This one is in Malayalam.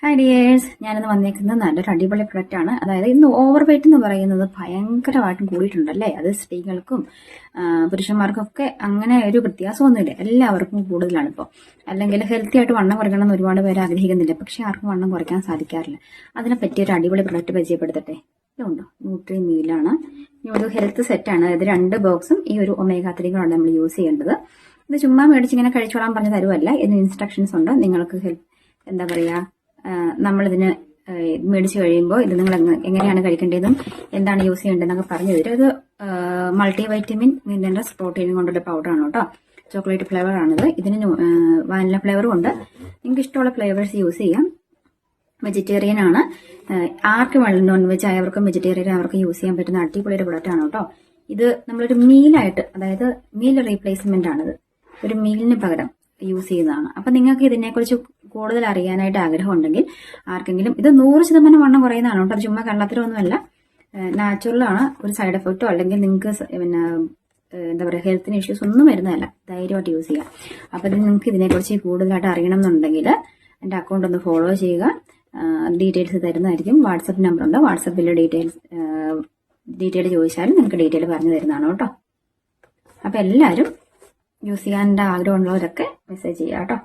ഹായ് ഡിയേഴ്സ്, ഞാനിന്ന് വന്നേക്കുന്നത് നല്ലൊരു അടിപൊളി പ്രൊഡക്റ്റ് ആണ്. അതായത് ഇന്ന് ഓവർ വെയിറ്റ് എന്ന് പറയുന്നത് ഭയങ്കരമായിട്ടും കൂടിയിട്ടുണ്ടല്ലേ. അത് സ്ത്രീകൾക്കും പുരുഷന്മാർക്കും ഒക്കെ അങ്ങനെ ഒരു വ്യത്യാസമൊന്നുമില്ല, എല്ലാവർക്കും കൂടുതലാണ് ഇപ്പോൾ. അല്ലെങ്കിൽ ഹെൽത്തി ആയിട്ട് വണ്ണം കുറയ്ക്കണം എന്ന് ഒരുപാട് പേര് ആഗ്രഹിക്കുന്നില്ല, പക്ഷെ ആർക്കും വണ്ണം കുറയ്ക്കാൻ സാധിക്കാറില്ല. അതിനെ പറ്റിയ ഒരു അടിപൊളി പ്രൊഡക്റ്റ് പരിചയപ്പെടുത്തട്ടെ. ഇതുണ്ടോ, ന്യൂട്രി മീലാണ്. ഒരു ഹെൽത്ത് സെറ്റാണ്. അതായത് 2 ബോക്സും ഈ ഒരു ഒമേഗ 3 ആണ് നമ്മൾ യൂസ് ചെയ്യേണ്ടത്. ഇത് ചുമ്മാ മേടിച്ച് ഇങ്ങനെ കഴിച്ചോളാൻ പറഞ്ഞ് തരുമല്ല, ഇതിന് ഇൻസ്ട്രക്ഷൻസ് ഉണ്ട്. നിങ്ങൾക്ക് എന്താ പറയുക, നമ്മളിതിന് മേടിച്ച് കഴിയുമ്പോൾ ഇത് നിങ്ങൾ എങ്ങനെയാണ് കഴിക്കേണ്ടതും എന്താണ് യൂസ് ചെയ്യേണ്ടതെന്നൊക്കെ പറഞ്ഞു തരും. ഇത് മൾട്ടി വൈറ്റമിൻ മിനറൽസ് പ്രോട്ടീനും കൊണ്ടുള്ള പൗഡറാണ് കേട്ടോ. ചോക്ലേറ്റ് ഫ്ലേവർ ആണിത്. ഇതിന് വാനില ഫ്ലേവറും ഉണ്ട്. നിങ്ങൾക്ക് ഇഷ്ടമുള്ള ഫ്ലേവേഴ്സ് യൂസ് ചെയ്യാം. വെജിറ്റേറിയൻ ആണ്. ആർക്കും നോൺ വെജ് ആയവർക്കും വെജിറ്റേറിയൻ അവർക്കും യൂസ് ചെയ്യാൻ പറ്റുന്ന അടിപൊളി ഒരു പ്രൊഡക്റ്റ് ആണ് കേട്ടോ. ഇത് നമ്മളൊരു മീലായിട്ട്, അതായത് മീൽ റീപ്ലേസ്മെന്റ് ആണിത്. ഒരു മീലിന് പകരം യൂസ് ചെയ്യുന്നതാണ്. അപ്പൊ നിങ്ങൾക്ക് ഇതിനെക്കുറിച്ച് കൂടുതൽ അറിയാനായിട്ട് ആഗ്രഹം ഉണ്ടെങ്കിൽ ആർക്കെങ്കിലും, ഇത് 100% വണ്ണം കുറയുന്നതാണ് കേട്ടോ. അത് ചുമ്മാ കള്ളത്തരമൊന്നുമല്ല, നാച്ചുറലാണ്. ഒരു സൈഡ് എഫക്റ്റോ അല്ലെങ്കിൽ നിങ്ങൾക്ക് പിന്നെ എന്താ പറയുക, ഹെൽത്തിന് ഇഷ്യൂസ് ഒന്നും വരുന്നതല്ല. ധൈര്യമായിട്ട് യൂസ് ചെയ്യാം. അപ്പൊ നിങ്ങൾക്ക് ഇതിനെക്കുറിച്ച് കൂടുതലായിട്ട് അറിയണം എന്നുണ്ടെങ്കിൽ എൻ്റെ അക്കൗണ്ട് ഒന്ന് ഫോളോ ചെയ്യുക. ഡീറ്റെയിൽസ് തരുന്നതായിരിക്കും. വാട്സപ്പ് നമ്പർ ഉണ്ട്. വാട്സപ്പിൽ ഡീറ്റെയിൽ ചോദിച്ചാലും നിങ്ങൾക്ക് ഡീറ്റെയിൽ പറഞ്ഞു തരുന്നതാണ് കേട്ടോ. അപ്പൊ എല്ലാവരും യൂസ് ചെയ്യാൻ്റെ ആഗ്രഹമുള്ളവരൊക്കെ മെസ്സേജ് ചെയ്യാം കേട്ടോ.